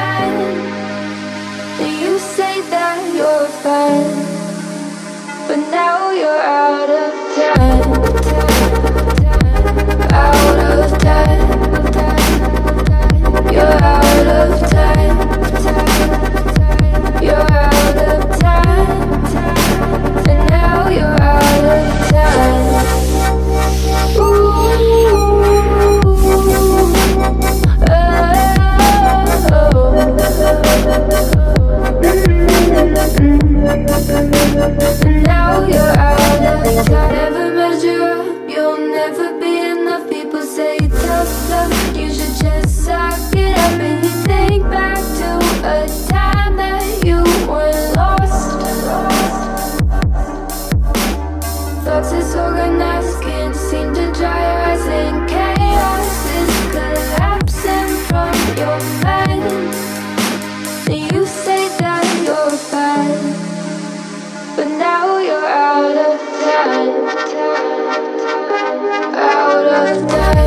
man. And you say that you're fine, but now you're out of time. Out of time. You're out of time. You're out of time. And now you're out of time. And now you're out of time. Never measure up, you'll never be enough. People say tough love, you should just suck it up. And you think back to a time that you were lost. Thoughts disorganized, can't seem to dry your eyes. And chaos is collapsing from your mind. And you say that you're fine, but now you're out of time. Out of time.